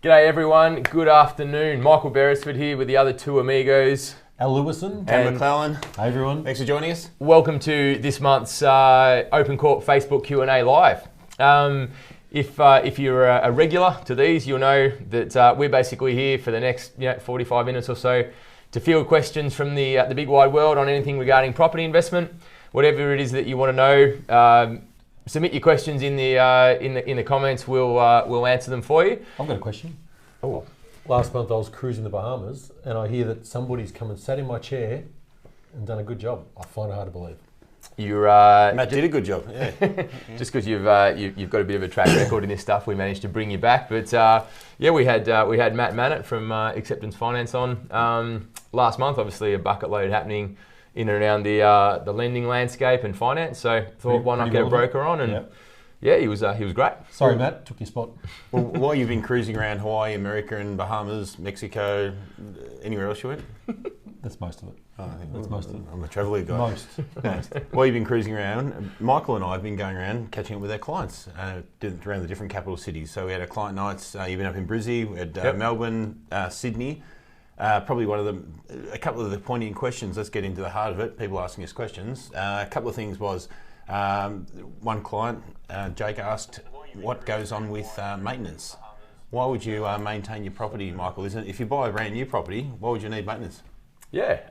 G'day everyone, good afternoon. Michael Beresford here with the other two amigos. Al Lewison. Ken McClellan. Hey everyone. Thanks for joining us. Welcome to this month's OpenCorp Facebook Q&A Live. If you're a regular to these, you'll know that we're basically here for the next 45 minutes or so to field questions from the big wide world on anything regarding property investment. Whatever it is that you want to know, submit your questions in the comments. We'll answer them for you. I've got a question. Oh, Last month I was cruising the Bahamas and I hear that somebody's come and sat in my chair and done a good job. I find it hard to believe. you're Matt did a good job. Yeah. just because you've got a bit of a track record in this stuff, we managed to bring you back. But we had Matt Mannett from Acceptance Finance on last month. Obviously, a bucket load happening in and around the lending landscape and finance. So thought, why not get a broker on? And yeah, he was great. Sorry, Matt, took your spot. Well, while you've been cruising around Hawaii, America, and Bahamas, Mexico, anywhere else you went? That's most of it. Oh, I think That's most of it. I'm a traveller guy. Most. While you've been cruising around, Michael and I have been going around catching up with our clients around the different capital cities. So we had our client nights. You've been up in Brisbane, we had Melbourne, Sydney. Probably a couple of the poignant questions. Let's get into the heart of it. People asking us questions. A couple of things was one client, Jake, asked what goes on with maintenance. Why would you maintain your property, Michael? Isn't it? If you buy a brand new property, why would you need maintenance? Yeah.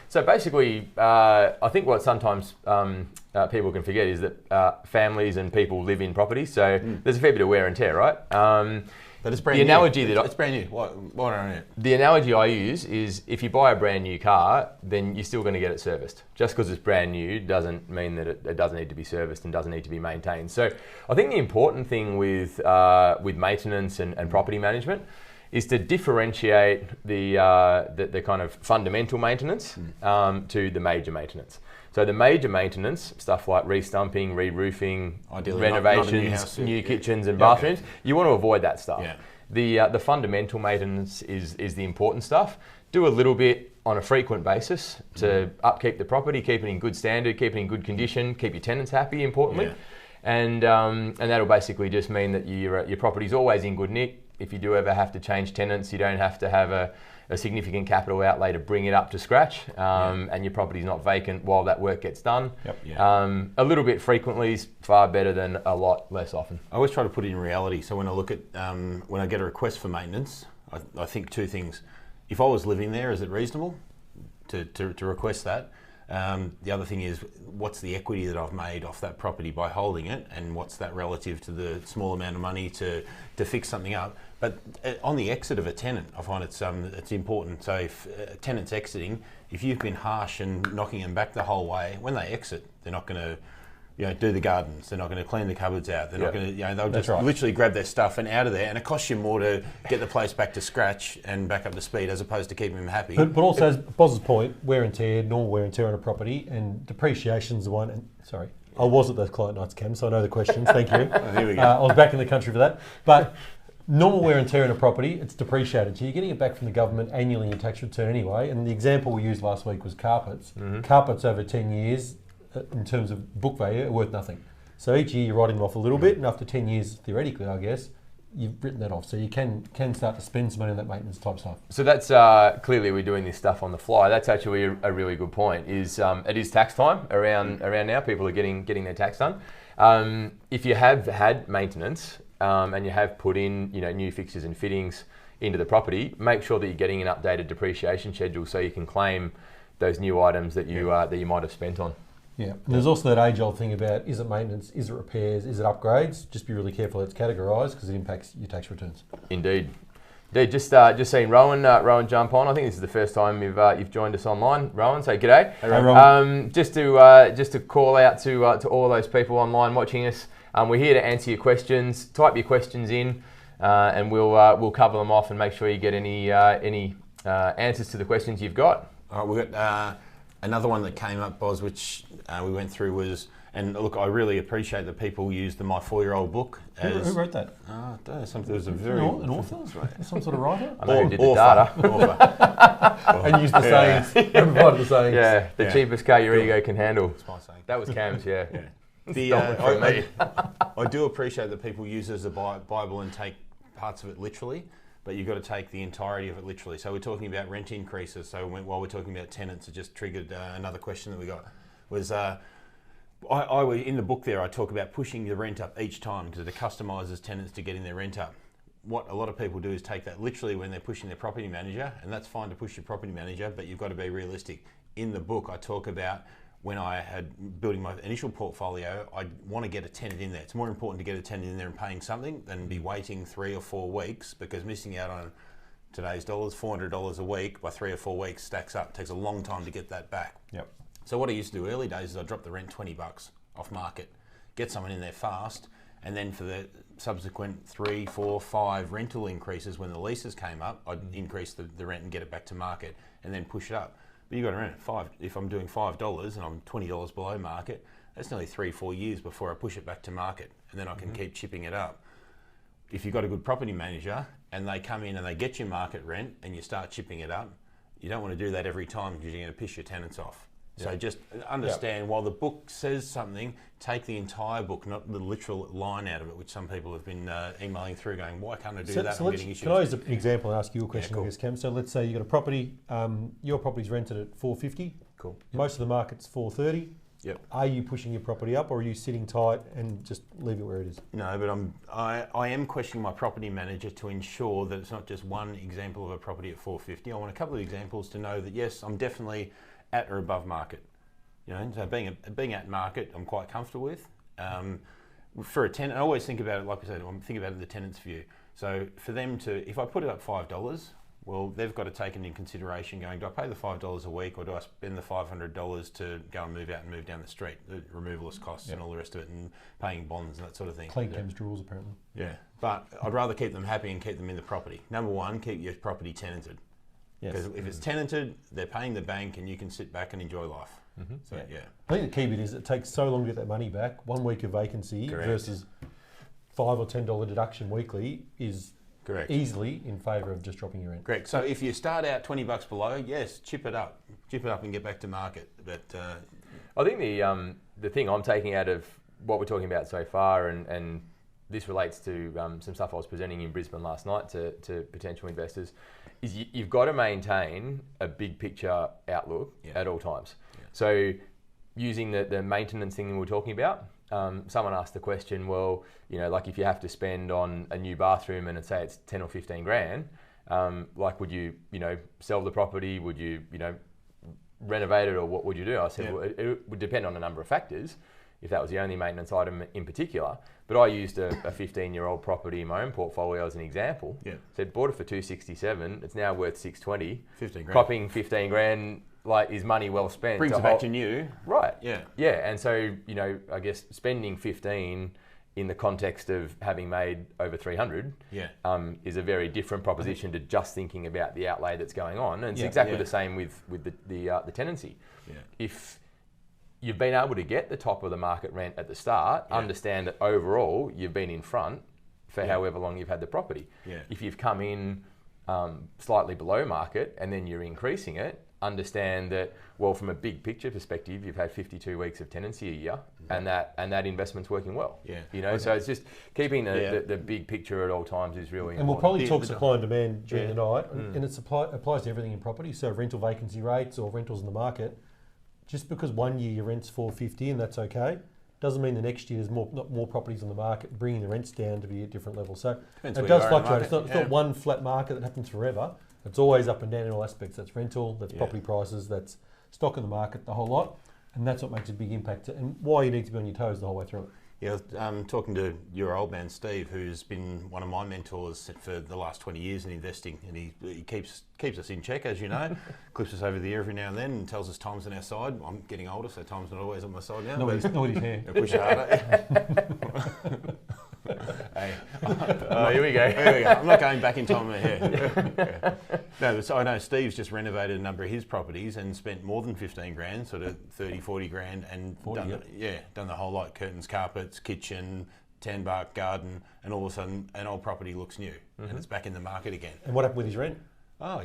So basically, I think what sometimes people can forget is that families and people live in properties, so there's a fair bit of wear and tear, right? But it's brand new. It's brand new. Why don't I? The analogy I use is if you buy a brand new car, then you're still going to get it serviced. Just because it's brand new doesn't mean that it doesn't need to be serviced and doesn't need to be maintained. So I think the important thing with maintenance and property management is to differentiate the kind of fundamental maintenance to the major maintenance. So the major maintenance, stuff like re-stumping, re-roofing, ideally renovations, new kitchens and bathrooms, you want to avoid that stuff. Yeah. The fundamental maintenance is the important stuff. Do a little bit on a frequent basis to upkeep the property, keep it in good standard, keep it in good condition, keep your tenants happy, importantly. And that'll basically just mean that your property's always in good nick. If you do ever have to change tenants, you don't have to have a significant capital outlay to bring it up to scratch, and your property's not vacant while that work gets done. A little bit frequently is far better than a lot less often. I always try to put it in reality. So when I look at when I get a request for maintenance, I think two things. If I was living there, is it reasonable to request that? The other thing is, what's the equity that I've made off that property by holding it, and what's that relative to the small amount of money to fix something up? But on the exit of a tenant, I find it's important. So if a tenant's exiting, if you've been harsh and knocking them back the whole way, when they exit, they're not going to do the gardens. They're not going to clean the cupboards out. They're not going to, they'll just literally grab their stuff and out of there. And it costs you more to get the place back to scratch and back up to speed as opposed to keeping them happy. But also, as Boz's point, wear and tear, normal wear and tear on a property, and depreciation's the one. And sorry, I was at those client nights, Cam, so I know the questions. Thank you. Here we go. I was back in the country for that. But normal wear and tear in a property, it's depreciated. So you're getting it back from the government annually in your tax return anyway. And the example we used last week was carpets. Carpets over 10 years, in terms of book value, are worth nothing. So each year you're writing them off a little bit, and after 10 years, theoretically, I guess, you've written that off. So you can start to spend some money on that maintenance type stuff. So that's clearly we're doing this stuff on the fly. That's actually a really good point. It is tax time around now. People are getting their tax done. If you have had maintenance and you have put in new fixtures and fittings into the property, make sure that you're getting an updated depreciation schedule so you can claim those new items that you might have spent on. Yeah, and there's also that age-old thing about, is it maintenance, is it repairs, is it upgrades? Just be really careful how it's categorised because it impacts your tax returns. Indeed. Just seen Rowan jump on. I think this is the first time you've joined us online, Rowan. So g'day. Hey, Rowan. Just to call out to all those people online watching us. We're here to answer your questions. Type your questions in, and we'll cover them off and make sure you get any answers to the questions you've got. All right, we've got another one that came up, Boz, which we went through was, and look, I really appreciate that people use the My 4-Year-Old book. Who wrote that? There was a very... An author? Some sort of writer? I know who did the data. And used the sayings. And provided the sayings. Yeah, the cheapest car your ego can handle. That's my saying. That was Cam's, I do appreciate that people use it as a Bible and take parts of it literally, but you've got to take the entirety of it literally. So we're talking about rent increases. So while we're talking about tenants, it just triggered another question that we got was, in the book there, I talk about pushing the rent up each time because it customises tenants to getting their rent up. What a lot of people do is take that literally when they're pushing their property manager, and that's fine to push your property manager, but you've got to be realistic. In the book, I talk about when I had building my initial portfolio, I want to get a tenant in there. It's more important to get a tenant in there and paying something than be waiting 3 or 4 weeks, because missing out on today's dollars, $400 a week by 3 or 4 weeks stacks up. It takes a long time to get that back. Yep. So what I used to do early days is I drop the rent $20 off market, get someone in there fast, and then for the subsequent 3, 4, 5 rental increases when the leases came up, I'd increase the rent and get it back to market and then push it up. But you've got to remember, if I'm doing $5 and I'm $20 below market, that's nearly 3, 4 years before I push it back to market, and then I can keep chipping it up. If you've got a good property manager and they come in and they get your market rent and you start chipping it up, you don't want to do that every time because you're going to piss your tenants off. So just understand, while the book says something, take the entire book, not the literal line out of it, which some people have been emailing through going, why can't I do that? I'm getting issues. Can I use an example and ask you a question, I guess, Cam? So let's say you've got a property, your property's rented at $450. Cool. Most of the market's $430. Yep. Are you pushing your property up, or are you sitting tight and just leave it where it is? No, but I am questioning my property manager to ensure that it's not just one example of a property at $450. I want a couple of examples to know that, yes, I'm definitely at or above market. You know, so being at market, I'm quite comfortable with. For a tenant, I always think about it, like I said, I'm thinking about it in the tenant's view. So for them to, if I put it up $5, well, they've got to take it in consideration going, do I pay the $5 a week, or do I spend the $500 to go and move out and move down the street, the removalist costs and all the rest of it, and paying bonds and that sort of thing. Clean Cam's rules, apparently. Yeah, but I'd rather keep them happy and keep them in the property. Number one, keep your property tenanted. Because if it's tenanted, they're paying the bank and you can sit back and enjoy life. So, I think the key bit is it takes so long to get that money back. 1 week of vacancy versus $5 or $10 deduction weekly is easily in favour of just dropping your rent. Correct. So if you start out $20 below, yes, chip it up and get back to market. But I think the thing I'm taking out of what we're talking about so far, and this relates to some stuff I was presenting in Brisbane last night to potential investors, is you've got to maintain a big picture outlook at all times. So using the maintenance thing we were talking about, someone asked the question, well, you know, like if you have to spend on a new bathroom and say it's 10 or 15 grand, like would you sell the property? Would you, renovate it, or what would you do? I said, well, it would depend on a number of factors, if that was the only maintenance item in particular. But I used a 15-year-old property in my own portfolio as an example. Said bought it for $267, it's now worth $620. 15 grand. Copping 15 grand is money well spent. Brings it back to new. Right. Yeah. Yeah, and so, I guess spending 15 in the context of having made over 300 is a very different proposition to just thinking about the outlay that's going on. And it's exactly the same with the tenancy. If you've been able to get the top of the market rent at the start, understand that overall you've been in front for however long you've had the property. If you've come in slightly below market and then you're increasing it, understand that, well, from a big picture perspective, you've had 52 weeks of tenancy a year, and that investment's working well. So it's just keeping the big picture at all times is really important. And we'll probably talk supply and demand during the night, and it applies to everything in property. So rental vacancy rates or rentals in the market. Just because 1 year your rent's $450 and that's okay, doesn't mean the next year there's more properties on the market, bringing the rents down to be at different levels. So it does fluctuate. It's not one flat market that happens forever. It's always up and down in all aspects. That's rental, that's property prices, that's stock in the market, the whole lot. And that's what makes a big impact and why you need to be on your toes the whole way through it. Yeah, I was talking to your old man, Steve, who's been one of my mentors for the last 20 years in investing. And he keeps us in check, as you know, clips us over the ear every now and then and tells us time's on our side. I'm getting older, so time's not always on my side now. Nobody's here. Push it harder. Here we go. I'm not going back in time here. No, so I know Steve's just renovated a number of his properties and spent more than 15 grand, sort of 30, 40 grand, and done the whole lot: curtains, carpets, kitchen, tan bark garden, and all of a sudden an old property looks new and it's back in the market again. And what happened with his rent? Oh,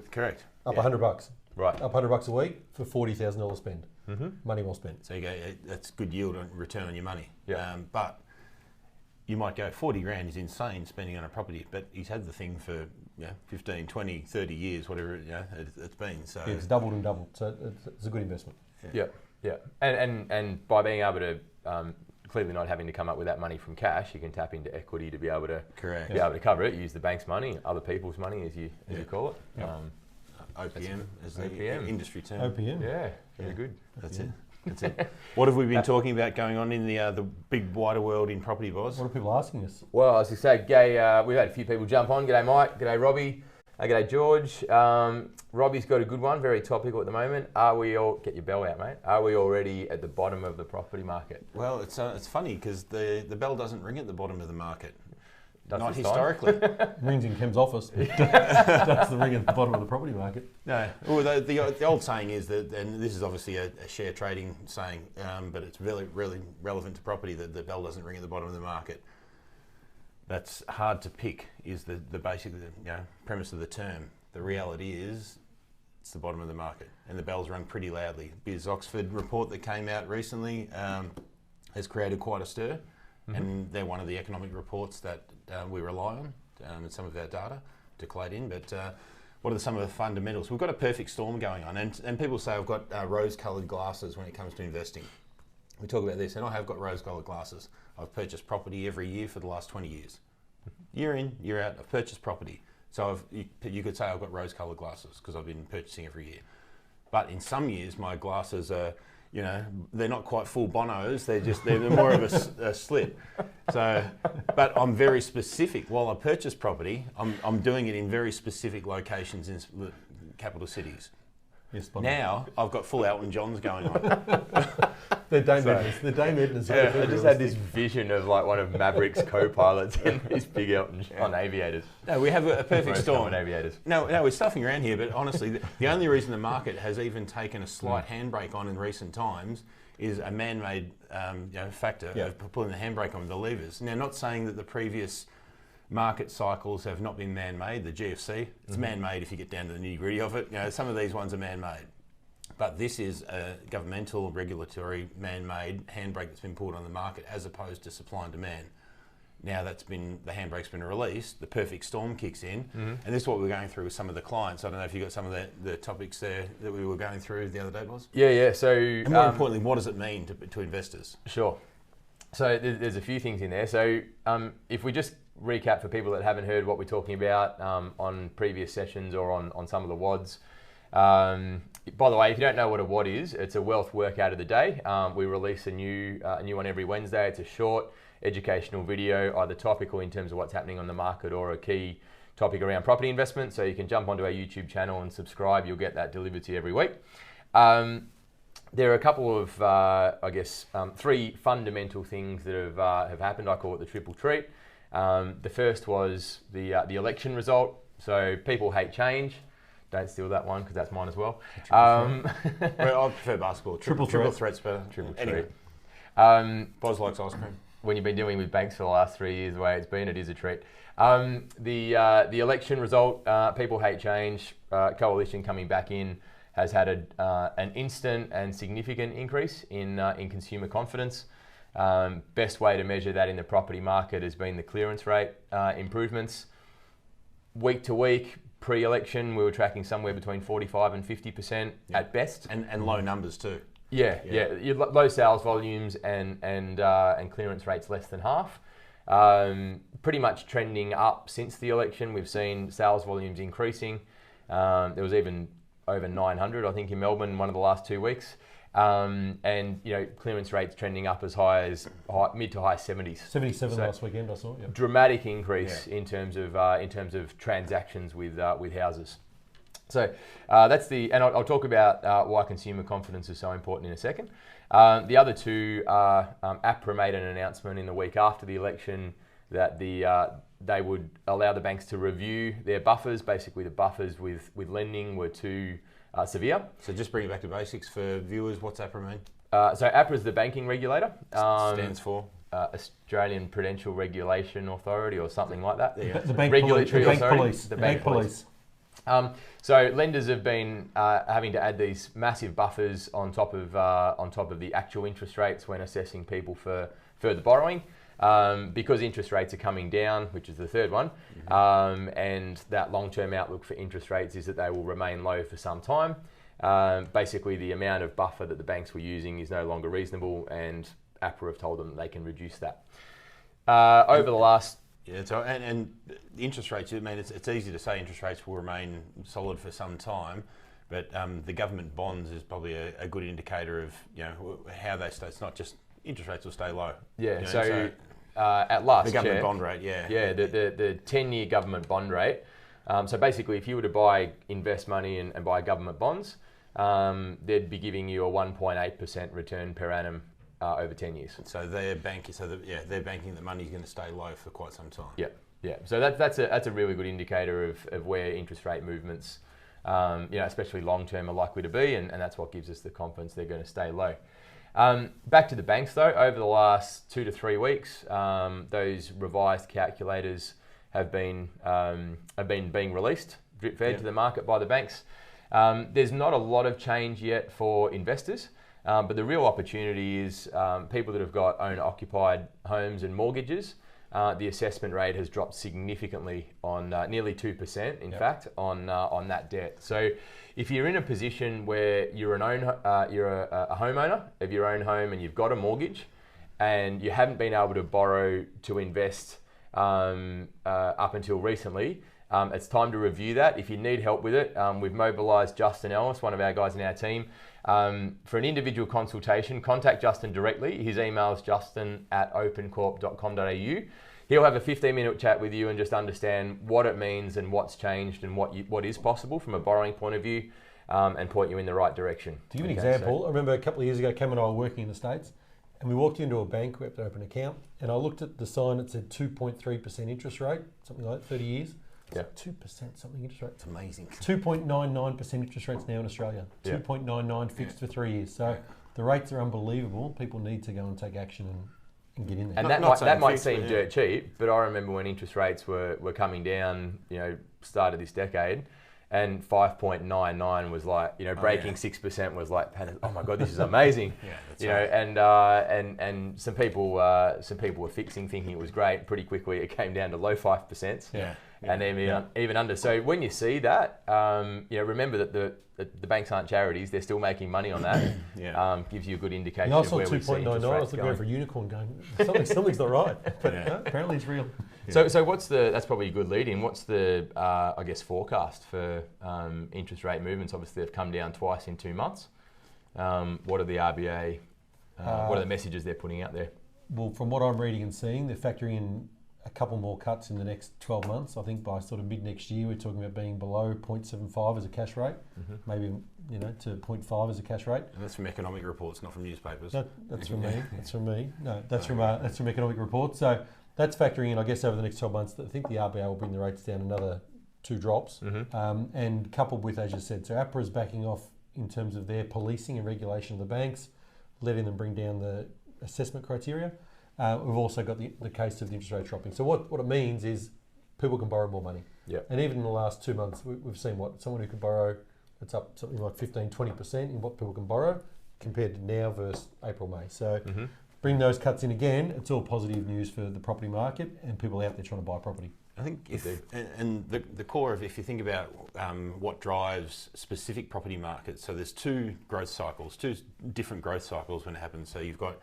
correct. Up $100. Right. Up $100 a week for $40,000 spend. Money well spent. So you go, that's good yield and return on your money. Yeah. But you might go 40 grand is insane spending on a property, but he's had the thing for 15, 20, 30 years, whatever it's been. So it's doubled and doubled. So it's a good investment. Yeah. And by being able to clearly not having to come up with that money from cash, you can tap into equity to be able to cover it. Use the bank's money, other people's money, as you call it. OPM is the industry term. OPM. Yeah, very good. That's it. That's it. What have we been talking about going on in the big wider world in property, Boz? What are people asking us? Well, as I say, we've had a few people jump on. G'day Mike, g'day Robbie, g'day George. Robbie's got a good one, very topical at the moment. Are we all, get your bell out mate, are we already at the bottom of the property market? Well, it's funny because the bell doesn't ring at the bottom of the market. Not this historically. Rings in Kim's office. That's the ring at the bottom of the property market. No. Well, the old saying is that, and this is obviously a share trading saying, but it's really, really relevant to property, that the bell doesn't ring at the bottom of the market. That's hard to pick, is the basic premise of the term. The reality is it's the bottom of the market, and the bell's rung pretty loudly. Biz Oxford report that came out recently has created quite a stir. And they're one of the economic reports that we rely on and some of our data to collate in. But what are some of the fundamentals? We've got a perfect storm going on, and people say I've got rose-coloured glasses when it comes to investing. We talk about this, and I have got rose-coloured glasses. I've purchased property every year for the last 20 years. Year in, year out, I've purchased property. So you could say I've got rose-coloured glasses because I've been purchasing every year. But in some years, my glasses are, they're not quite full Bonos. They're more of a slit. So, but I'm very specific. While I purchase property, I'm doing it in very specific locations in capital cities. Yes, now I've got full Elton Johns going on. They're Dame Edna's. I just had this vision of like one of Maverick's co-pilots in these big Elton John aviators. No, we have a perfect storm. Aviators. No, we're stuffing around here, but honestly, the only reason the market has even taken a slight handbrake on in recent times is a man-made factor of pulling the handbrake on the levers. Now, not saying that the previous market cycles have not been man-made. The GFC, it's man-made if you get down to the nitty-gritty of it. Some of these ones are man-made. But this is a governmental, regulatory, man-made handbrake that's been pulled on the market as opposed to supply and demand. Now the handbrake's been released, the perfect storm kicks in, and this is what we're going through with some of the clients. I don't know if you got some of the topics there that we were going through the other day, Boz? Yeah. So, and more importantly, what does it mean to investors? Sure. So there's a few things in there. So if we just recap for people that haven't heard what we're talking about on previous sessions or on some of the WODs. By the way, if you don't know what a WOD is, it's a wealth workout of the day. We release a new one every Wednesday. It's a short educational video, either topical in terms of what's happening on the market or a key topic around property investment. So you can jump onto our YouTube channel and subscribe. You'll get that delivered to you every week. There are a couple of, three fundamental things that have happened. I call it the triple treat. The first was the election result. So people hate change. Don't steal that one because that's mine as well. Well, I prefer basketball. Triple threat's better. Triple anyway. treat. Boz likes ice cream. When you've been dealing with banks for the last 3 years, the way it's been, it is a treat. The election result, people hate change. Coalition coming back in has had an instant and significant increase in consumer confidence. Best way to measure that in the property market has been the clearance rate improvements. Week to week, pre-election, we were tracking somewhere between 45 and 50% at best, and low numbers too. Yeah. Low sales volumes and clearance rates less than half. Pretty much trending up since the election. We've seen sales volumes increasing. There was even over 900, I think, in Melbourne one of the last 2 weeks. And clearance rates trending up as high as mid to high 70s. 77 last weekend, I saw. Yep. Dramatic increase in terms of transactions with houses. So and I'll talk about why consumer confidence is so important in a second. The other two are APRA made an announcement in the week after the election that they would allow the banks to review their buffers. Basically, the buffers with lending were too severe. So just bring it back to basics for viewers. What's APRA mean? So APRA is the banking regulator. Stands for? Australian Prudential Regulation Authority or something like that. Yeah. The bank Regulatory police. The bank police. So lenders have been having to add these massive buffers on top of the actual interest rates when assessing people for further borrowing. because interest rates are coming down, which is the third one, and that long-term outlook for interest rates is that they will remain low for some time. Basically, the amount of buffer that the banks were using is no longer reasonable, and APRA have told them that they can reduce that. Over the last... Yeah, so, and the interest rates, I mean, it's easy to say interest rates will remain solid for some time, but the government bonds is probably a good indicator of, you know, how they stay. It's not just interest rates will stay low. Yeah, you know, so at last the government check, bond rate, yeah. Yeah, the 10-year government bond rate. So basically, if you were to invest money and buy government bonds, they'd be giving you a 1.8% return per annum over 10 years. So they're banking. They're banking that money's going to stay low for quite some time. Yeah. So that's a really good indicator of where interest rate movements, especially long term, are likely to be, and that's what gives us the confidence they're going to stay low. Back to the banks though. Over the last 2 to 3 weeks, those revised calculators have been being released, drip fed to the market by the banks. There's not a lot of change yet for investors, but the real opportunity is people that have got owner-occupied homes and mortgages. The assessment rate has dropped significantly on nearly 2%, in fact, on that debt. So if you're in a position where you're a homeowner of your own home and you've got a mortgage and you haven't been able to borrow to invest up until recently, it's time to review that. If you need help with it, we've mobilised Justin Ellis, one of our guys in our team, for an individual consultation. Contact Justin directly. His email is justin@opencorp.com.au. He'll have a 15-minute chat with you and just understand what it means and what's changed and what is possible from a borrowing point of view, and point you in the right direction. To give you an example, I remember a couple of years ago, Cam and I were working in the States, and we walked into a bank, we had to open an account, and I looked at the sign that said 2.3% interest rate, something like that, 30 years. Yeah. 2% something interest rate. It's amazing. 2.99% interest rates now in Australia. 2.99 fixed for 3 years. So the rates are unbelievable. People need to go and take action and get in there. And that might seem dirt cheap, but I remember when interest rates were coming down, start of this decade, and 5.99 was like, breaking 6% was like, oh my God, this is amazing. And some people were fixing, thinking it was great. Pretty quickly, it came down to low 5%. And even under. So when you see that, remember that the banks aren't charities; they're still making money on that. Gives you a good indication of where we see interest rates going. I was looking for a unicorn going. Something's not right, but apparently it's real. So that's probably a good lead in. What's the forecast for interest rate movements? Obviously, they've come down twice in 2 months. What are the RBA? What are the messages they're putting out there? Well, from what I'm reading and seeing, they're factoring in a couple more cuts in the next 12 months. I think by sort of mid next year, we're talking about being below 0.75 as a cash rate, maybe to 0.5 as a cash rate. And that's from economic reports, not from newspapers. That's from me. That's from me. No, that's from economic reports. So that's factoring in, I guess, over the next 12 months. I think the RBA will bring the rates down another 2 drops, and coupled with, as you said, so APRA is backing off in terms of their policing and regulation of the banks, letting them bring down the assessment criteria. We've also got the case of the interest rate dropping. So what it means is people can borrow more money. And even in the last 2 months, we've seen someone who could borrow, it's up something like 15-20% in what people can borrow compared to now versus April, May. So bring those cuts in again, it's all positive news for the property market and people out there trying to buy property. I think the core of, if you think about what drives specific property markets, so there's 2 growth cycles, 2 different growth cycles when it happens. So you've got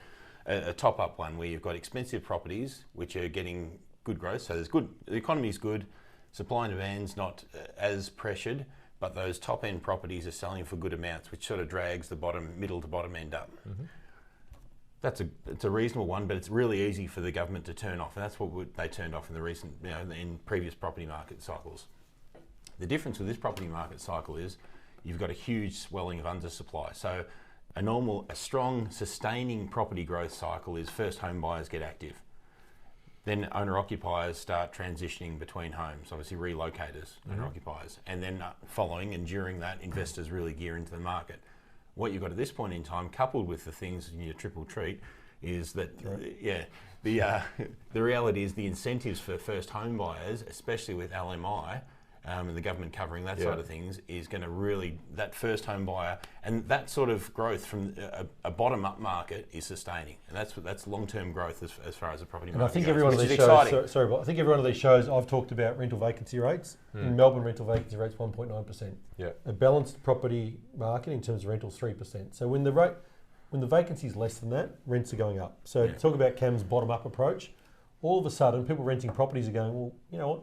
a top-up one where you've got expensive properties which are getting good growth. So the economy is good, supply and demand's not as pressured, but those top-end properties are selling for good amounts, which sort of drags the middle to bottom end up. It's a reasonable one, but it's really easy for the government to turn off, and that's what they turned off in the recent, in previous property market cycles. The difference with this property market cycle is you've got a huge swelling of undersupply. So a strong, sustaining property growth cycle is first home buyers get active. Then owner-occupiers start transitioning between homes, obviously relocators, owner-occupiers. And then following and during that, investors really gear into the market. What you've got at this point in time, coupled with the things in your triple treat, is that, the reality is the incentives for first home buyers, especially with LMI, and the government covering that side of things is going to really, that first home buyer, and that sort of growth from a bottom-up market is sustaining, and that's long-term growth as far as the property market goes. I think goes, every one of which these is shows, exciting. I think every one of these shows I've talked about rental vacancy rates. In Melbourne, rental vacancy rate's 1.9%. Yeah. A balanced property market in terms of rentals 3%. So when the vacancy is less than that, rents are going up. So talk about Cam's bottom-up approach. All of a sudden, people renting properties are going, well, you know what,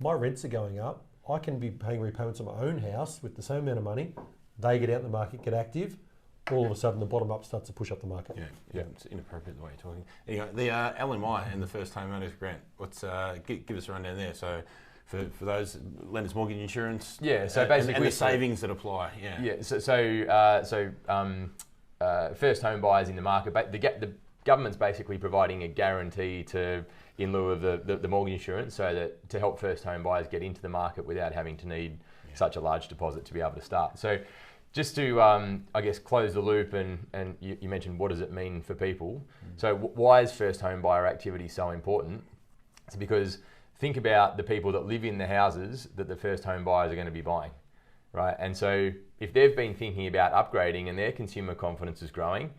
my rents are going up. I can be paying repayments on my own house with the same amount of money. They get out in the market, get active. All of a sudden, the bottom up starts to push up the market. Yeah. It's inappropriate the way you're talking. Anyway, the LMI and the first home owners grant. What's give us a rundown there? So, for those lenders, mortgage insurance. Yeah. So basically, and the savings that apply. Yeah. Yeah. So first home buyers in the market. The government's basically providing a guarantee in lieu of the mortgage insurance, so that to help first home buyers get into the market without having to need such a large deposit to be able to start. So just to, I guess, close the loop, and you mentioned what does it mean for people. So why is first home buyer activity so important? It's because think about the people that live in the houses that the first home buyers are going to be buying, right? And so if they've been thinking about upgrading and their consumer confidence is growing,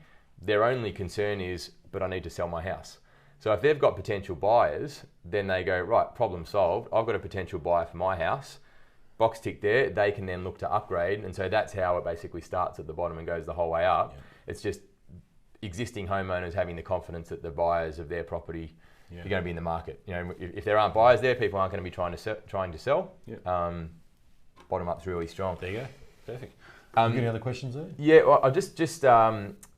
their only concern is, but I need to sell my house. So if they've got potential buyers, then they go, right, problem solved. I've got a potential buyer for my house. Box tick there. They can then look to upgrade. And so that's how it basically starts at the bottom and goes the whole way up. Yeah. It's just existing homeowners having the confidence that the buyers of their property are going to be in the market. You know, if there aren't buyers there, people aren't going to be trying to sell. Yeah. Bottom up's really strong. There you go. Perfect. Any other questions there? Yeah, well, I just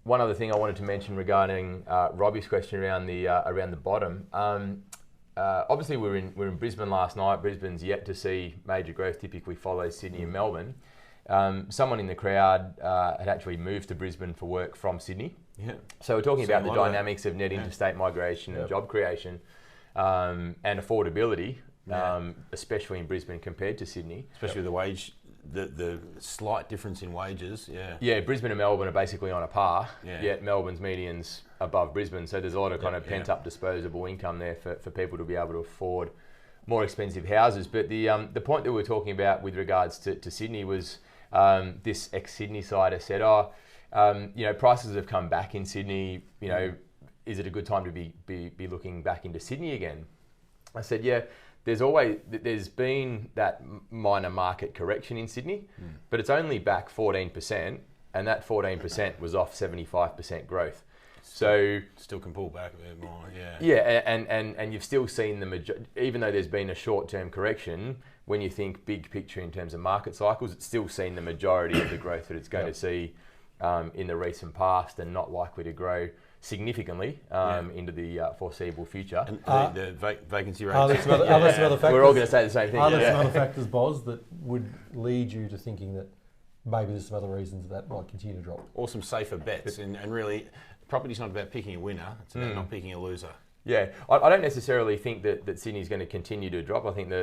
one other thing I wanted to mention regarding Robbie's question around the bottom. Obviously, we're in Brisbane last night. Brisbane's yet to see major growth. Typically follows Sydney and Melbourne. Someone in the crowd had actually moved to Brisbane for work from Sydney. Yeah. So we're talking about the dynamics of net interstate migration and job creation and affordability, especially in Brisbane compared to Sydney. Especially the wage. The slight difference in wages, Yeah, Brisbane and Melbourne are basically on a par, yet Melbourne's median's above Brisbane. So there's a lot of kind of pent-up disposable income there for people to be able to afford more expensive houses. But the point that we were talking about with regards to Sydney was this ex-Sydney sider said, prices have come back in Sydney, is it a good time to be looking back into Sydney again? I said, yeah. There's been that minor market correction in Sydney, but it's only back 14%, and that 14% was off 75% growth. So still can pull back a bit more, and you've still seen even though there's been a short-term correction, when you think big picture in terms of market cycles, it's still seen the majority of the growth that it's going to see in the recent past, and not likely to grow significantly into the foreseeable future. And the vacancy rate. Are there some other factors? We're all going to say the same thing. Are there some other factors, Boz, that would lead you to thinking that maybe there's some other reasons that might continue to drop? Or some safer bets. And really, property's not about picking a winner. It's about not picking a loser. Yeah. I don't necessarily think that Sydney's going to continue to drop. I think we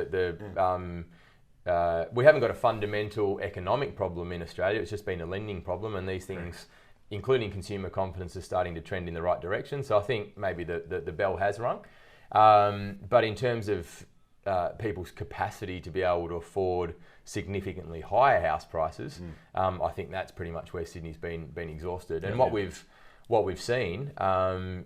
haven't got a fundamental economic problem in Australia. It's just been a lending problem, and these things, including consumer confidence, is starting to trend in the right direction. So I think maybe the bell has rung. But in terms of people's capacity to be able to afford significantly higher house prices, I think that's pretty much where Sydney's been exhausted. And what we've seen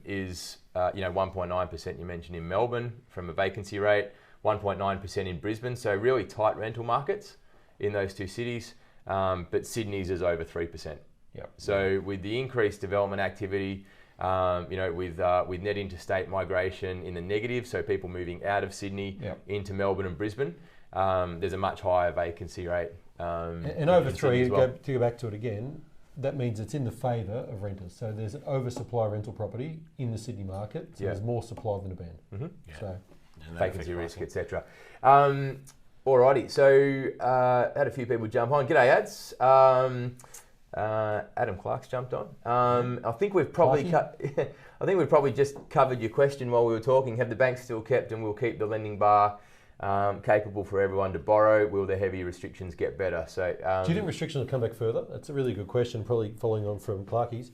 is 1.9% you mentioned in Melbourne from a vacancy rate, 1.9% in Brisbane. So really tight rental markets in those two cities. But Sydney's is over 3%. Yep. So with the increased development activity, with net interstate migration in the negative, so people moving out of Sydney into Melbourne and Brisbane, there's a much higher vacancy rate. And over 3, to go back to it again, that means it's in the favour of renters. So there's an oversupply of rental property in the Sydney market, so there's more supply than demand. Mm-hmm. Yeah. So vacancy risk, etc. Alrighty, so had a few people jump on. G'day, Ads. Adam Clark's jumped on. I think we've probably just covered your question while we were talking. Have the banks still kept and will keep the lending bar capable for everyone to borrow? Will the heavy restrictions get better? So, do you think restrictions will come back further? That's a really good question, probably following on from Clarkie's.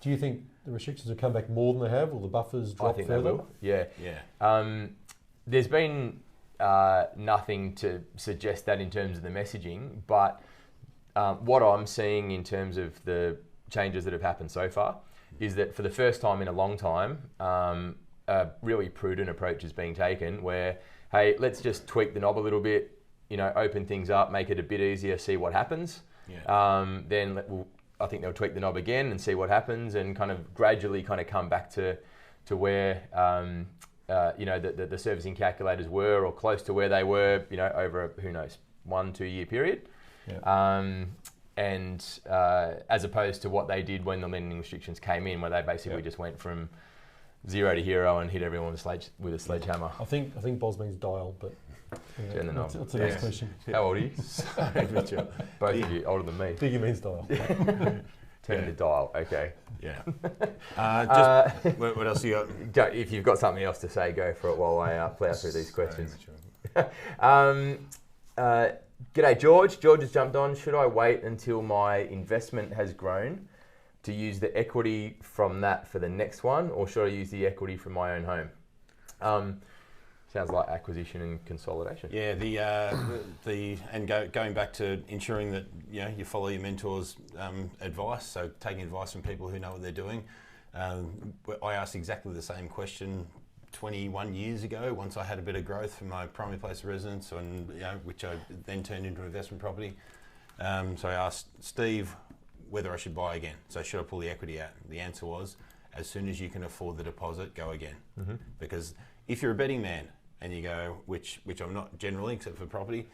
Do you think the restrictions will come back more than they have? Will the buffers drop further? They will. Yeah. There's been nothing to suggest that in terms of the messaging, but what I'm seeing in terms of the changes that have happened so far is that for the first time in a long time, a really prudent approach is being taken where, hey, let's just tweak the knob a little bit, open things up, make it a bit easier, see what happens. Yeah. Then I think they'll tweak the knob again and see what happens, and kind of gradually kind of come back to where the servicing calculators were, or close to where they were, over a, who knows, 1-2 year period. Yeah. And as opposed to what they did when the lending restrictions came in, where they basically just went from 0 to hero and hit everyone with a sledgehammer. I think Boz means dial, but turn the knob. That's the next question. How old are you? Both of you older than me. I think he means dial. Turn the dial. Okay. Yeah. What else you got? If you've got something else to say, go for it while I plough through these questions. G'day, George. George has jumped on. Should I wait until my investment has grown to use the equity from that for the next one, or should I use the equity from my own home? Sounds like acquisition and consolidation. Yeah, going back to ensuring that you follow your mentor's advice. So taking advice from people who know what they're doing. I asked exactly the same question 21 years ago, once I had a bit of growth from my primary place of residence, and which I then turned into an investment property. So I asked Steve whether I should buy again. So should I pull the equity out? The answer was, as soon as you can afford the deposit, go again. Mm-hmm. Because if you're a betting man and you go, which I'm not generally, except for property,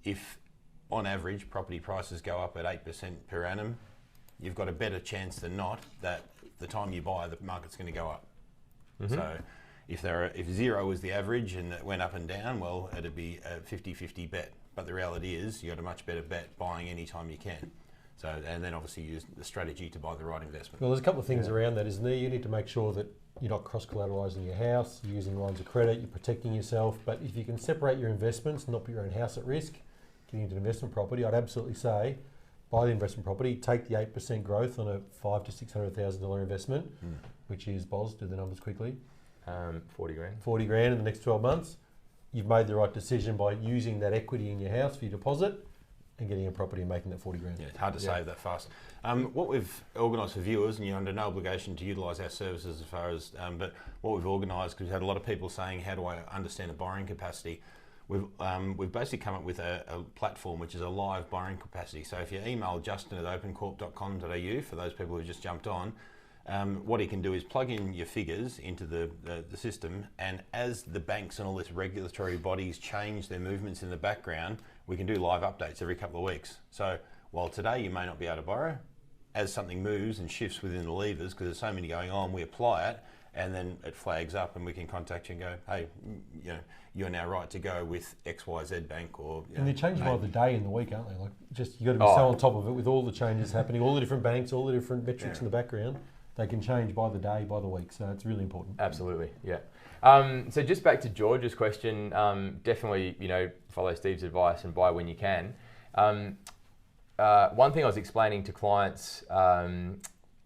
if on average property prices go up at 8% per annum, you've got a better chance than not that the time you buy, the market's going to go up. Mm-hmm. So if 0 is the average and it went up and down, well, it'd be a 50-50 bet. But the reality is you got a much better bet buying any time you can. So, and then obviously use the strategy to buy the right investment. Well, there's a couple of things around that, isn't there? You need to make sure that you're not cross-collateralising your house, you're using lines of credit, you're protecting yourself. But if you can separate your investments and not put your own house at risk, getting into an investment property, I'd absolutely say buy the investment property, take the 8% growth on a $500,000 to $600,000 investment, which is, Boz, do the numbers quickly. 40 grand. 40 grand in the next 12 months. You've made the right decision by using that equity in your house for your deposit and getting a property and making that 40 grand. Yeah, it's hard to save that fast. What we've organised for viewers, and you're under no obligation to utilise our services as far as, but what we've organised, because we've had a lot of people saying, how do I understand a borrowing capacity? We've basically come up with a platform which is a live borrowing capacity. So if you email justin@opencorp.com.au, for those people who just jumped on, what he can do is plug in your figures into the system, and as the banks and all these regulatory bodies change their movements in the background, we can do live updates every couple of weeks. So while today you may not be able to borrow, as something moves and shifts within the levers, because there's so many going on, we apply it, and then it flags up and we can contact you and go, hey, you're now right to go with XYZ bank, or and they're changing by the day and the week, aren't they? Like, just you got to be so on top of it with all the changes happening, all the different banks, all the different metrics in the background. They can change by the day, by the week, so it's really important. Absolutely, yeah. So just back to George's question, definitely, follow Steve's advice and buy when you can. One thing I was explaining to clients at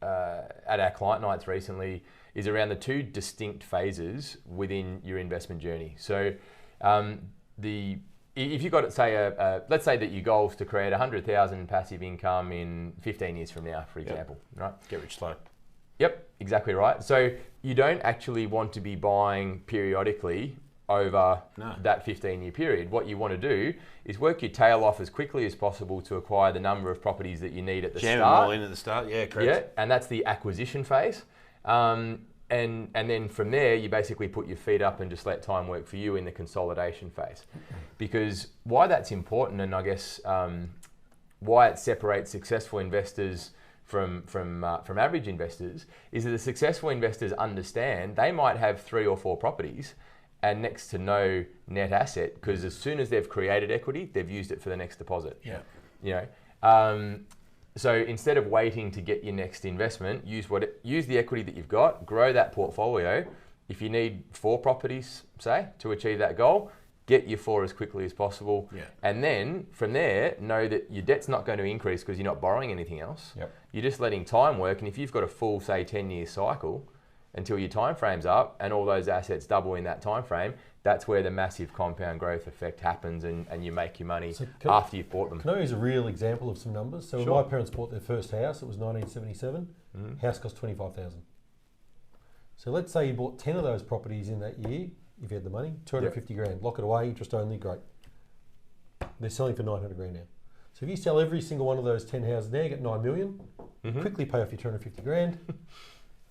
our client nights recently is around the two distinct phases within your investment journey. So if you've got, say, let's say that your goal is to create 100,000 passive income in 15 years from now, for example, right? Get rich slow. Yep, exactly right. So you don't actually want to be buying periodically over that 15-year period. What you want to do is work your tail off as quickly as possible to acquire the number of properties that you need at the start. Jam them all in at the start, yeah, correct. Yeah, and that's the acquisition phase. And then from there, you basically put your feet up and just let time work for you in the consolidation phase. Because why that's important, and I guess why it separates successful investors from average investors, is that the successful investors understand they might have 3 or 4 properties and next to no net asset, because as soon as they've created equity, they've used it for the next deposit. Yeah. So instead of waiting to get your next investment, use the equity that you've got, grow that portfolio. If you need 4 properties, say, to achieve that goal, get your 4 as quickly as possible. Yeah. And then from there, know that your debt's not going to increase because you're not borrowing anything else. Yep. You're just letting time work. And if you've got a full, say, 10-year cycle until your time frame's up and all those assets double in that time frame, that's where the massive compound growth effect happens, and you make your money after you've bought them. Can I use a real example of some numbers? So when my parents bought their first house, it was 1977. House cost $25,000. So let's say you bought 10 of those properties in that year. If you had the money, 250 grand. Lock it away, interest only, great. They're selling for 900 grand now. So if you sell every single one of those 10 houses now, you get 9 million. Quickly pay off your 250 grand.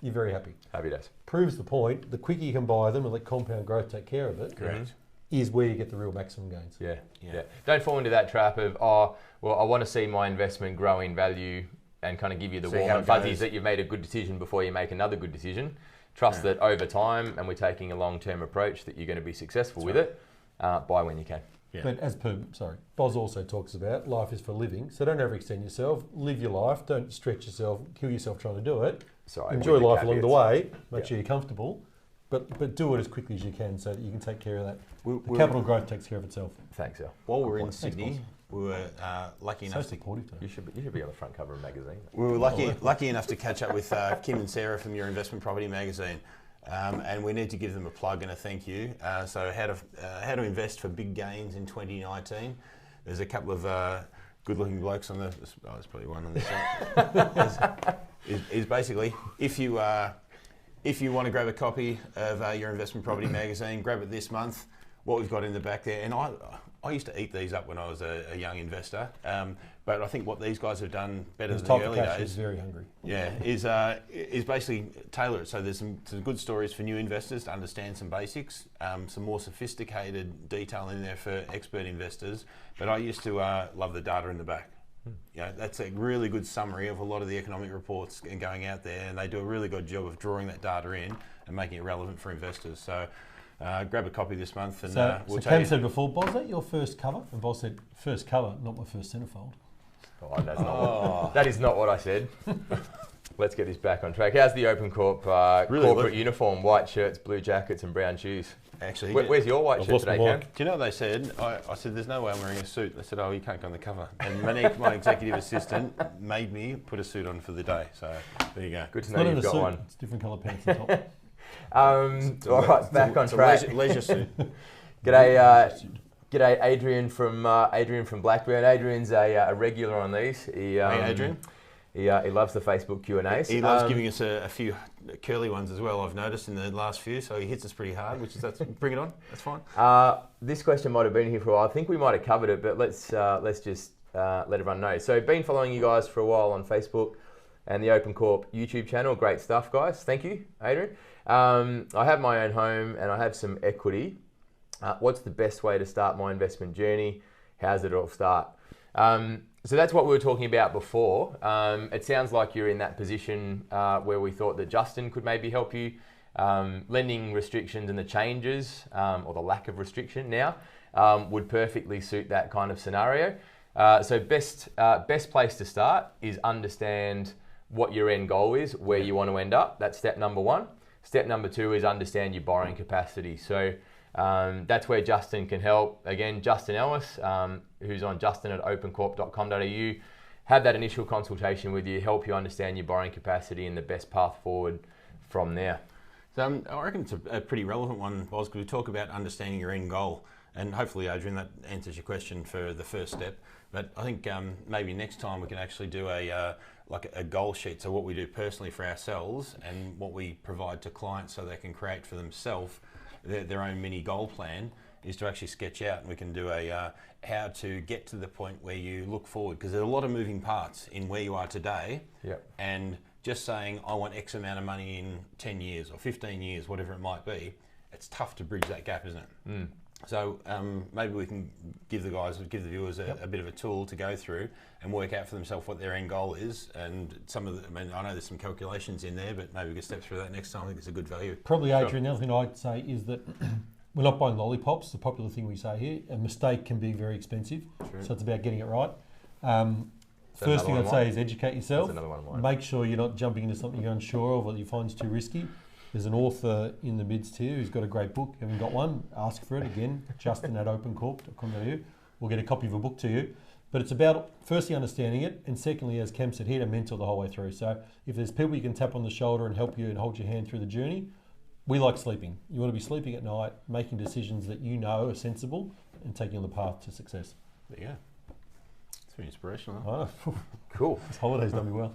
You're very happy. Happy days. Proves the point. The quicker you can buy them and let compound growth take care of it, is where you get the real maximum gains. Yeah. Don't fall into that trap of, I want to see my investment grow in value and kind of give you the warm and fuzzies that you've made a good decision before you make another good decision. Trust that over time, and we're taking a long-term approach, that you're going to be successful with it. Buy when you can. Yeah. But Boz also talks about life is for living, so don't overextend yourself. Live your life. Don't stretch yourself, kill yourself trying to do it. Enjoy life along the way. Make sure you're comfortable, but do it as quickly as you can so that you can take care of that. The capital growth takes care of itself. Thanks, Al. While we're in Sydney, we were lucky enough. So supportive. You should be on the front cover of a magazine. We were lucky enough to catch up with Kim and Sarah from Your Investment Property magazine. And we need to give them a plug and a thank you. So how to invest for big gains in 2019. There's a couple of good-looking blokes on the. Oh, there's probably one on this side. is basically if you want to grab a copy of Your Investment Property magazine, grab it this month. What we've got in the back there, and I used to eat these up when I was a young investor, but I think what these guys have done better than the early days. Is very hungry. Yeah, is basically tailor it. So there's some good stories for new investors to understand some basics, some more sophisticated detail in there for expert investors. But I used to love the data in the back. That's a really good summary of a lot of the economic reports going out there, and they do a really good job of drawing that data in and making it relevant for investors. So. Grab a copy this month, and we'll Cam said before, Boz, is that your first cover? And Boz said, first cover, not my first centerfold. That is not what I said. Let's get this back on track. How's the OpenCorp corporate uniform? White shirts, blue jackets, and brown shoes. Actually, where's your white shirt today, Cam? Do you know what they said? I said, there's no way I'm wearing a suit. They said, you can't go on the cover. And Monique, my executive assistant, made me put a suit on for the day. So there you go. Good to know you've got one. It's different colour pants on top. All right, back on track. Leisure suit. G'day, Adrian from Blackburn. Adrian's a regular on these. Hey, Adrian. He loves the Facebook Q&As. He loves giving us a few curly ones as well, I've noticed in the last few, so he hits us pretty hard, bring it on, that's fine. This question might have been here for a while. I think we might have covered it, but let's just let everyone know. So been following you guys for a while on Facebook and the OpenCorp YouTube channel. Great stuff, guys. Thank you, Adrian. I have my own home and I have some equity. What's the best way to start my investment journey? How's it all start? So that's what we were talking about before. It sounds like you're in that position where we thought that Justin could maybe help you. Lending restrictions and the changes, or the lack of restriction now, would perfectly suit that kind of scenario. So best place to start is understand what your end goal is, where you want to end up. That's step number one. Step number two is understand your borrowing capacity. So that's where Justin can help. Again, Justin Ellis, who's on justin@opencorp.com.au, have that initial consultation with you, help you understand your borrowing capacity and the best path forward from there. So I reckon it's a pretty relevant one, Boz, because we talk about understanding your end goal. And hopefully, Adrian, that answers your question for the first step. But I think maybe next time we can actually do a goal sheet. So what we do personally for ourselves and what we provide to clients so they can create for themselves their own mini goal plan is to actually sketch out, and we can do how to get to the point where you look forward, because there's a lot of moving parts in where you are today. Yep. And just saying I want X amount of money in 10 years or 15 years, whatever it might be, it's tough to bridge that gap, isn't it? Mm. So maybe we can give the viewers a bit of a tool to go through and work out for themselves what their end goal is. And I know there's some calculations in there, but maybe we can step through that next time. I think it's a good value. Probably, Adrian, the other thing I'd say is that we're not buying lollipops, the popular thing we say here. A mistake can be very expensive. True. So it's about getting it right. First thing I'd say is educate yourself. Make sure you're not jumping into something you're unsure of or you find is too risky. There's an author in the midst here who's got a great book. Haven't got one? Ask for it again. Justin@opencorp.com.au. We'll get a copy of a book to you. But it's about firstly understanding it, and secondly, as Cam said, here to mentor the whole way through. So if there's people you can tap on the shoulder and help you and hold your hand through the journey, we like sleeping. You want to be sleeping at night, making decisions that you know are sensible and taking on the path to success. There you go. It's very inspirational. Oh, Cool. this holiday's done me well.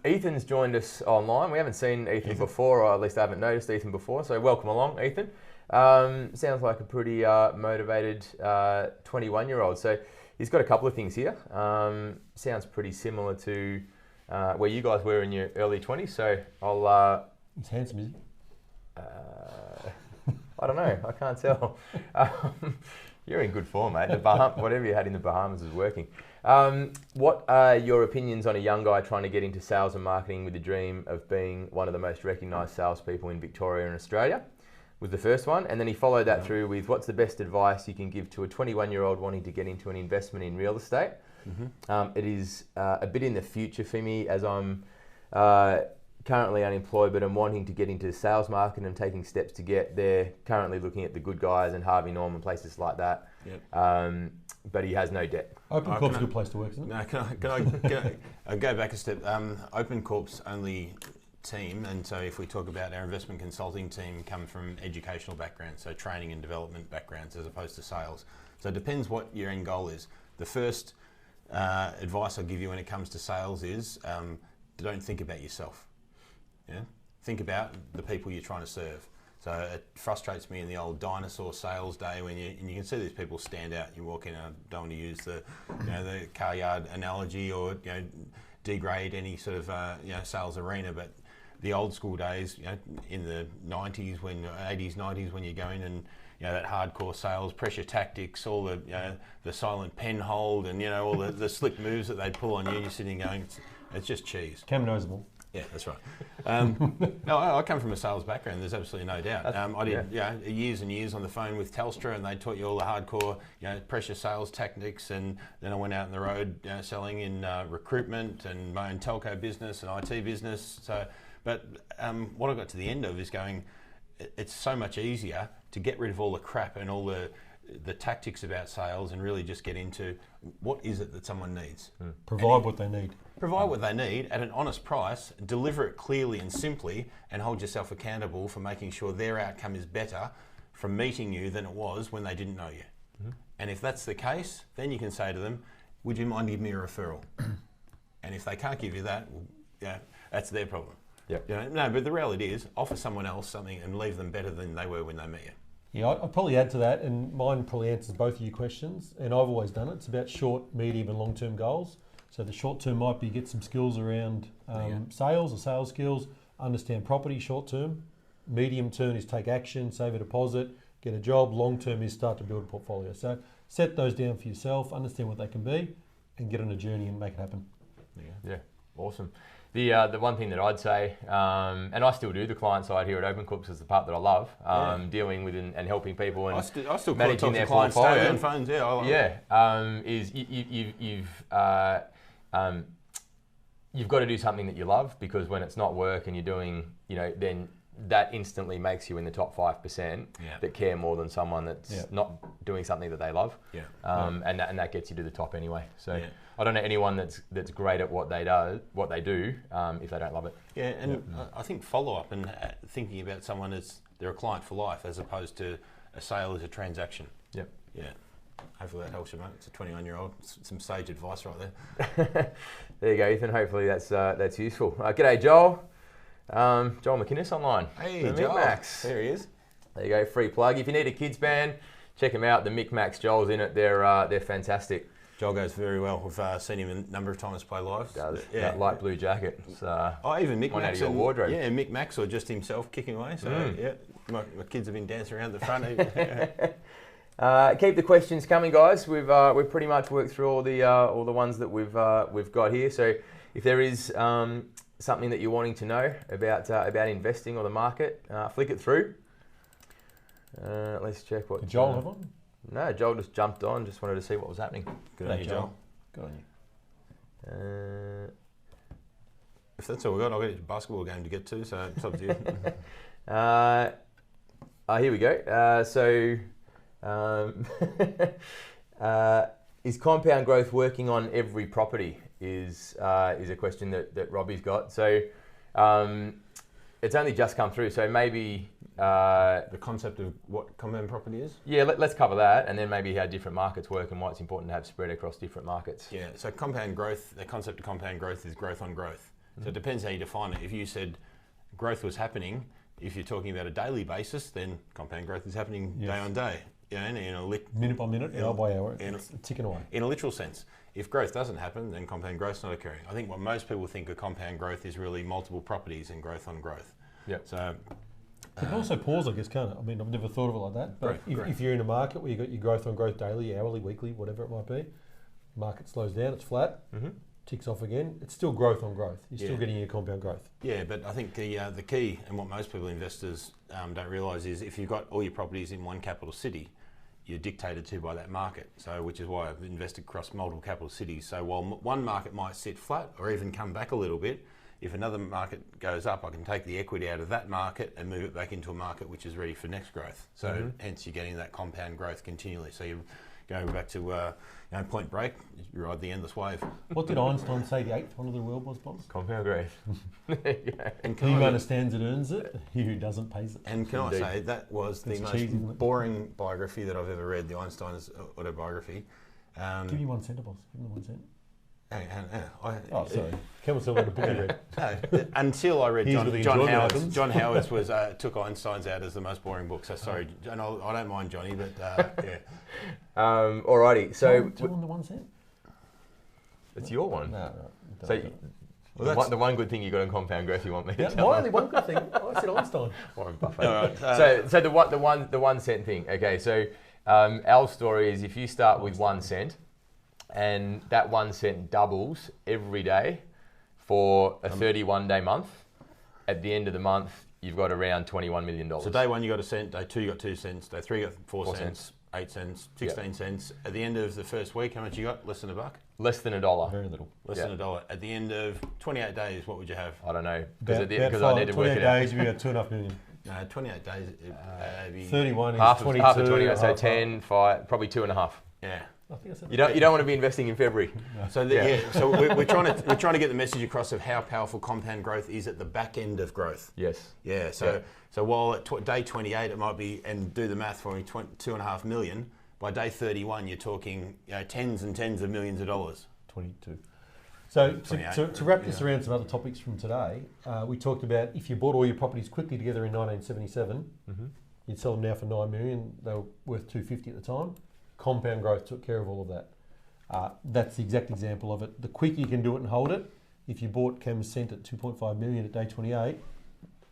Ethan's joined us online. We haven't seen Ethan before, or at least I haven't noticed Ethan before, so welcome along, Ethan. Sounds like a pretty motivated 21-year-old. So he's got a couple of things here. Sounds pretty similar to where you guys were in your early 20s, so I'll... He's handsome, is he? I don't know. I can't tell. You're in good form, mate. Whatever you had in the Bahamas is working. What are your opinions on a young guy trying to get into sales and marketing with the dream of being one of the most recognised salespeople in Victoria and Australia? Was the first one, and then he followed that through with, what's the best advice you can give to a 21-year-old wanting to get into an investment in real estate? It is a bit in the future for me, as I'm currently unemployed, but I'm wanting to get into sales marketing and taking steps to get there. Currently looking at the Good Guys and Harvey Norman, places like that. Yep. But he has no debt. OpenCorp's a good place to work, isn't it? No, can I go back a step? OpenCorp's only team, and so if we talk about our investment consulting team, come from educational backgrounds, so training and development backgrounds as opposed to sales. So it depends what your end goal is. The first advice I'll give you when it comes to sales is don't think about yourself. Yeah? Think about the people you're trying to serve. So it frustrates me in the old dinosaur sales day when you can see these people stand out. You walk in, and I don't want to use the the car yard analogy or degrade any sort of sales arena, but the old school days, in the 90s, 80s, 90s, when you go in and that hardcore sales, pressure tactics, all the the silent pen hold, and all the slick moves that they'd pull on you, and you're sitting going, it's just cheese. Cam knows them all. Yeah, that's right. No, I come from a sales background. There's absolutely no doubt. I did years and years on the phone with Telstra, and they taught you all the hardcore pressure sales tactics. And then I went out on the road selling in recruitment and my own telco business and IT business. So, but what I got to the end of is going, it's so much easier to get rid of all the crap and all the tactics about sales and really just get into what is it that someone needs. Provide what they need. Provide what they need at an honest price, deliver it clearly and simply, and hold yourself accountable for making sure their outcome is better from meeting you than it was when they didn't know you. And if that's the case, then you can say to them, would you mind giving me a referral? And if they can't give you that, that's their problem. Yep. No, but the reality is, offer someone else something and leave them better than they were when they met you. Yeah, I'd probably add to that, and mine probably answers both of your questions, and I've always done it. It's about short, medium and long-term goals. So the short term might be get some skills around sales or sales skills, understand property short term. Medium term is take action, save a deposit, get a job. Long term is start to build a portfolio. So set those down for yourself, understand what they can be, and get on a journey and make it happen. Yeah, awesome. The one thing that I'd say, and I still do the client side here at OpenCorp, is the part that I love, dealing with and helping people and I still managing their clients portfolio. On phones. Is you've got to do something that you love, because when it's not work and you're doing, then that instantly makes you in the top 5% that care more than someone that's not doing something that they love. And that gets you to the top anyway. So I don't know anyone that's great at what they do if they don't love it. Yeah, and I think follow up and thinking about someone as they're a client for life as opposed to a sale as a transaction. Yep. Yeah. Hopefully that helps you, mate. It's a 21-year-old. Some sage advice right there. There you go, Ethan. Hopefully that's useful. G'day, Joel. Joel McInnes online. Hey, the Joel. Micmacs. There he is. There you go, free plug. If you need a kids band, check them out. The Micmacs. Joel's in it. They're fantastic. Joel goes very well. We've seen him a number of times play live. Does. That light blue jacket. Even Mick one Max out of your wardrobe. Yeah, Mick Max or just himself kicking away. So my kids have been dancing around the front. Keep the questions coming, guys. We've pretty much worked through all the ones that we've got here. So if there is something that you're wanting to know about investing or the market, flick it through. Let's check what. Did Joel have one? No, Joel just jumped on. Just wanted to see what was happening. Good on you, Joel. Good on you. If that's all we got, I've got a basketball game to get to, so it's up to you. Here we go. Is compound growth working on every property? Is a question that Robbie's got. So It's only just come through, so maybe... the concept of what compound property is? Yeah, let's cover that, and then maybe how different markets work and why it's important to have spread across different markets. Yeah, so compound growth, the concept of compound growth is growth on growth. So it depends how you define it. If you said growth was happening, if you're talking about a daily basis, then compound growth is happening day on day. Minute by minute, hour by hour, it's ticking away. In a literal sense. If growth doesn't happen, then compound growth's not occurring. I think what most people think of compound growth is really multiple properties and growth on growth. Yeah. So it can also pause, I guess, can't it? I mean, I've never thought of it like that. But if you're in a market where you've got your growth on growth daily, hourly, weekly, whatever it might be, market slows down, it's flat, ticks off again, it's still growth on growth. You're still getting your compound growth. Yeah, but I think the key, and what most people, investors, don't realise is if you've got all your properties in one capital city, you're dictated to by that market. So, which is why I've invested across multiple capital cities. So while one market might sit flat or even come back a little bit, if another market goes up, I can take the equity out of that market and move it back into a market which is ready for next growth. So hence you're getting that compound growth continually. So you're going back to Point Break, you ride the endless wave. What did Einstein say the eighth wonder of the world was, Bob? Compound growth. And He who understands it earns it, he who doesn't pays it. And can I say, that was the most boring biography that I've ever read, the Einstein's autobiography. Give me 1 cent, boss. Give me 1 cent. Sorry. Campbell said what a book he read. Until I read Here's John Howard's. John Howard's took Einstein's out as the most boring book. So sorry, and I don't mind Johnny, but yeah. Alrighty, so Do you want the 1 cent? it's your one. No. So the one good thing you got in compound growth, you want me to tell My only one good thing. I said Einstein. Warren Buffett. So the 1 cent thing. Okay, so our story is if you start with 1 cent. And that 1 cent doubles every day for a 31-day month. At the end of the month, you've got around $21 million. So day one, you got a cent. Day two, you got 2 cents. Day three, you got 4 cents. 8 cents, 16 cents. At the end of the first week, how much you got? Less than $1? Less than $1. Very little. Less than $1. At the end of 28 days, what would you have? I don't know. Because I need to work it out. 28 days, we got 2.5 million. No, 28 days. It'd be 31 half is 22. Half of 28, so 10, 5, probably 2.5. Yeah. I think I said You don't want to be investing in February. No. So we're trying to get the message across of how powerful compound growth is at the back end of growth. Yes. Yeah. So while at day 28 it might be, and do the math for me, 2.5 million. By day 31 you're talking tens and tens of millions of dollars. 22. So to wrap this around some other topics from today, we talked about if you bought all your properties quickly together in 1977, you'd sell them now for $9 million. They were worth $250 at the time. Compound growth took care of all of that. That's the exact example of it. The quicker you can do it and hold it, if you bought Cam's Cent at 2.5 million at day 28,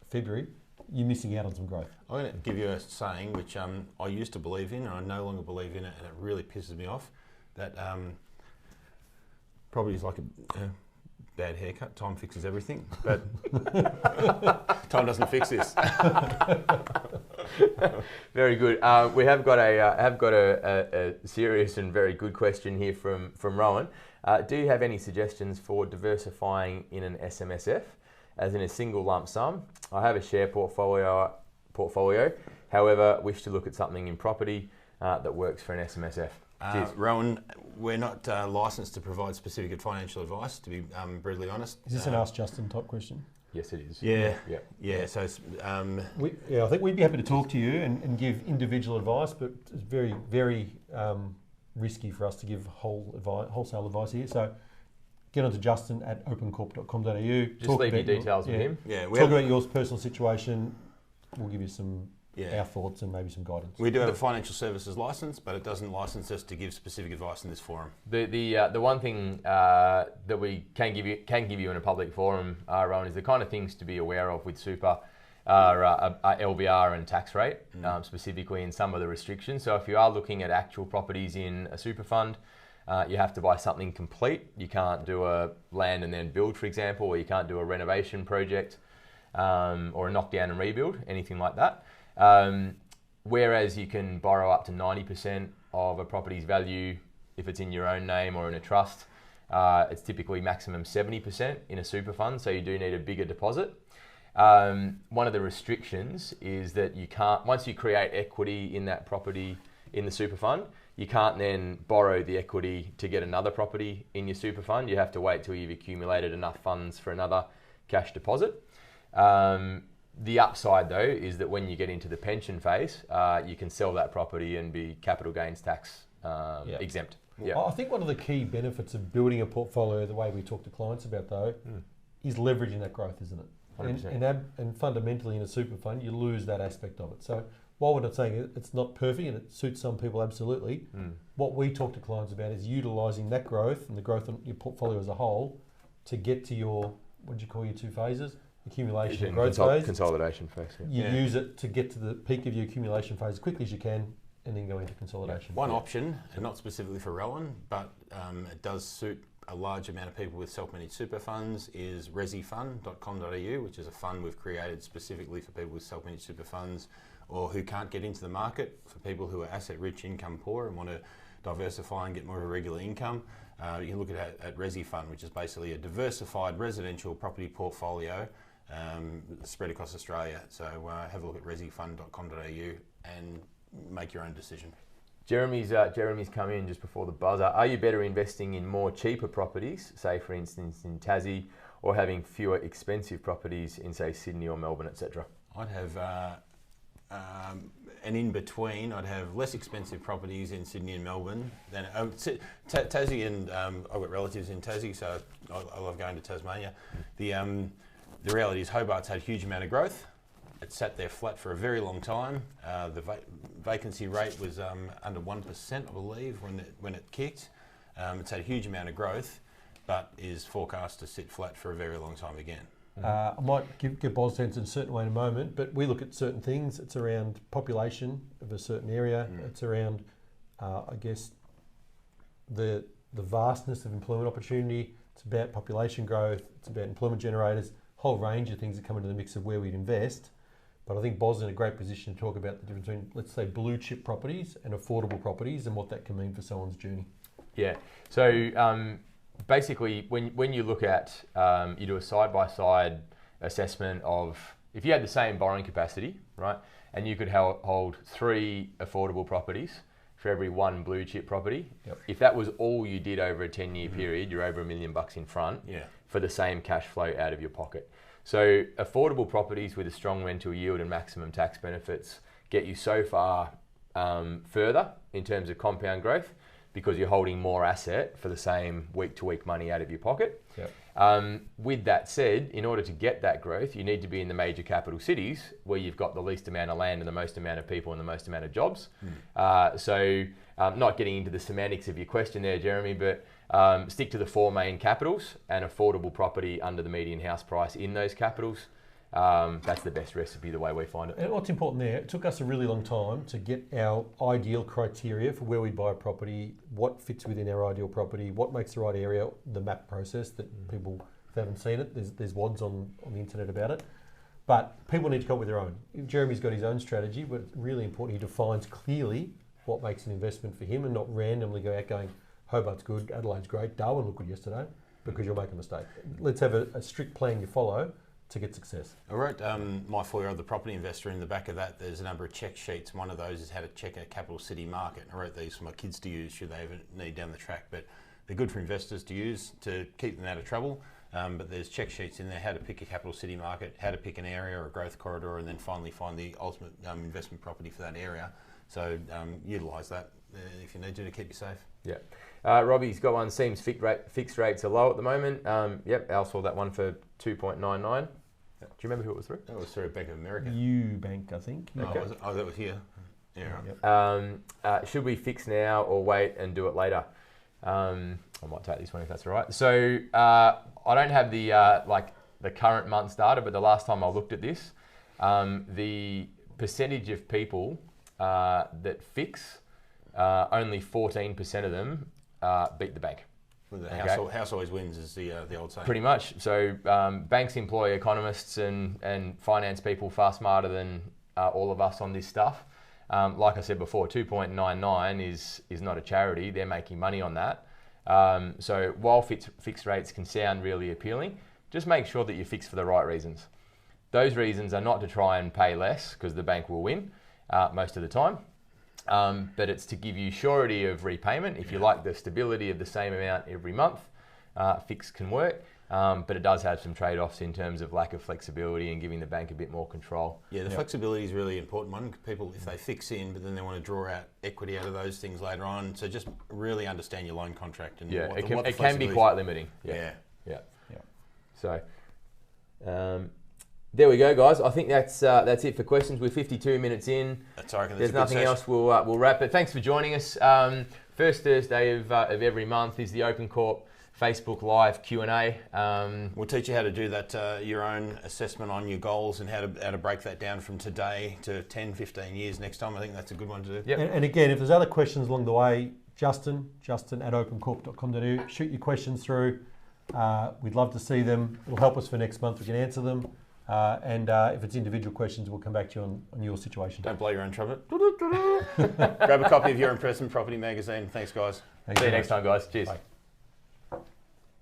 February, you're missing out on some growth. I'm going to give you a saying which I used to believe in and I no longer believe in it, and it really pisses me off. That probably is like a bad haircut. Time fixes everything, but time doesn't fix this. Very good. We have got a serious and very good question here from Rowan. Do you have any suggestions for diversifying in an SMSF, as in a single lump sum? I have a share portfolio. However, wish to look at something in property that works for an SMSF. Rowan, we're not licensed to provide specific financial advice, to be brutally honest. Is this an Ask Justin type question? Yes, it is. Yeah. So it's, I think we'd be happy to talk to you and give individual advice, but it's very, very risky for us to give wholesale advice here. So get onto Justin at opencorp.com.au. Just leave your details with him. Yeah, talk about your personal situation. We'll give you some our thoughts and maybe some guidance. We do have a financial services license, but it doesn't license us to give specific advice in this forum. The one thing that we can give you in a public forum, Rowan, is the kind of things to be aware of with super LVR and tax rate, specifically in some of the restrictions. So if you are looking at actual properties in a super fund, you have to buy something complete. You can't do a land and then build, for example, or you can't do a renovation project or a knockdown and rebuild, anything like that. Whereas you can borrow up to 90% of a property's value if it's in your own name or in a trust. It's typically maximum 70% in a super fund, so you do need a bigger deposit. One of the restrictions is that you can't, once you create equity in that property in the super fund, you can't then borrow the equity to get another property in your super fund. You have to wait till you've accumulated enough funds for another cash deposit. The upside though is that when you get into the pension phase, you can sell that property and be capital gains tax exempt. Yeah. I think one of the key benefits of building a portfolio, the way we talk to clients about though, is leveraging that growth, isn't it? 100%. And fundamentally in a super fund, you lose that aspect of it. So while we're not saying it's not perfect and it suits some people absolutely, what we talk to clients about is utilising that growth and the growth of your portfolio as a whole to get to your, what do you call your two phases? Accumulation and growth phase. Consolidation phase. You use it to get to the peak of your accumulation phase as quickly as you can and then go into consolidation. One option, and not specifically for Rowan, but it does suit a large amount of people with self-managed super funds, is resifund.com.au, which is a fund we've created specifically for people with self-managed super funds or who can't get into the market, for people who are asset-rich, income-poor and want to diversify and get more of a regular income. You can look at ResiFund, which is basically a diversified residential property portfolio spread across Australia. So have a look at resifund.com.au and make your own decision. Jeremy's come in just before the buzzer. Are you better investing in more cheaper properties, say for instance in Tassie, or having fewer expensive properties in say Sydney or Melbourne, etc.? I'd have and in between, I'd have less expensive properties in Sydney and Melbourne than Tassie, and I've got relatives in Tassie, so I love going to Tasmania. The reality is Hobart's had a huge amount of growth. It sat there flat for a very long time. The vacancy rate was under 1%, I believe, when it kicked. It's had a huge amount of growth, but is forecast to sit flat for a very long time again. I might give Boz's sense in a certain way in a moment, but we look at certain things. It's around population of a certain area. It's around, I guess, the vastness of employment opportunity. It's about population growth. It's about employment generators. Whole range of things that come into the mix of where we'd invest. But I think Boz is in a great position to talk about the difference between, let's say, blue chip properties and affordable properties and what that can mean for someone's journey. Yeah. So basically, when you look at, you do a side-by-side assessment of, if you had the same borrowing capacity, right, and you could hold 3 affordable properties for every 1 blue chip property, if that was all you did over a 10-year period, you're over $1 million in front for the same cash flow out of your pocket. So affordable properties with a strong rental yield and maximum tax benefits get you so far further in terms of compound growth because you're holding more asset for the same week-to-week money out of your pocket. With that said, in order to get that growth, you need to be in the major capital cities where you've got the least amount of land and the most amount of people and the most amount of jobs. So not getting into the semantics of your question there, Jeremy, but stick to the 4 main capitals and affordable property under the median house price in those capitals. That's the best recipe, the way we find it. And what's important there, it took us a really long time to get our ideal criteria for where we'd buy a property, what fits within our ideal property, what makes the right area, the map process that people, if they haven't seen it, there's WODs on the internet about it. But people need to come up with their own. Jeremy's got his own strategy, but it's really important he defines clearly what makes an investment for him and not randomly go out going, Hobart's good, Adelaide's great, Darwin looked good yesterday, because you'll make a mistake. Let's have a strict plan you follow to get success. I wrote my foyer of the property investor. In the back of that, there's a number of check sheets. One of those is how to check a capital city market. I wrote these for my kids to use should they ever need down the track, but they're good for investors to use to keep them out of trouble. But there's check sheets in there, how to pick a capital city market, how to pick an area or a growth corridor, and then finally find the ultimate investment property for that area. So utilise that if you need to keep you safe. Yeah. Robbie's got one, seems fixed rates are low at the moment. Al saw that one for 2.99. Do you remember who it was through? That was through Bank of America. Bank, I think. Okay. Oh, that was here. Yeah. Right. Should we fix now or wait and do it later? I might take this one if that's all right. So I don't have the current month's data, but the last time I looked at this, the percentage of people that fix, only 14% of them beat the bank. Well, the house always wins is the old saying. Pretty much. So banks employ economists and finance people far smarter than all of us on this stuff. Like I said before, 2.99 is not a charity. They're making money on that. So while fixed rates can sound really appealing, just make sure that you fix for the right reasons. Those reasons are not to try and pay less because the bank will win most of the time. But it's to give you surety of repayment. If you like the stability of the same amount every month, fixed can work. but it does have some trade-offs in terms of lack of flexibility and giving the bank a bit more control. Yeah, the flexibility is really important one. People, if they fix in, but then they want to draw out equity out of those things later on. So just really understand your loan contract and Yeah, what it can be quite limiting. Yeah. So there we go, guys. I think that's it for questions. We're 52 minutes in. There's nothing else. We'll wrap it. Thanks for joining us. First Thursday of every month is the OpenCorp Facebook Live Q&A. We'll teach you how to do that, your own assessment on your goals and how to break that down from today to 10, 15 years next time. I think that's a good one to do. Yep. And again, if there's other questions along the way, Justin at opencorp.com.au, shoot your questions through. We'd love to see them. It'll help us for next month. We can answer them. And if it's individual questions, we'll come back to you on your situation. Don't blow your own trumpet. Grab a copy of Your Investment Property magazine. Thanks, guys. See you next time, guys. Cheers. Bye.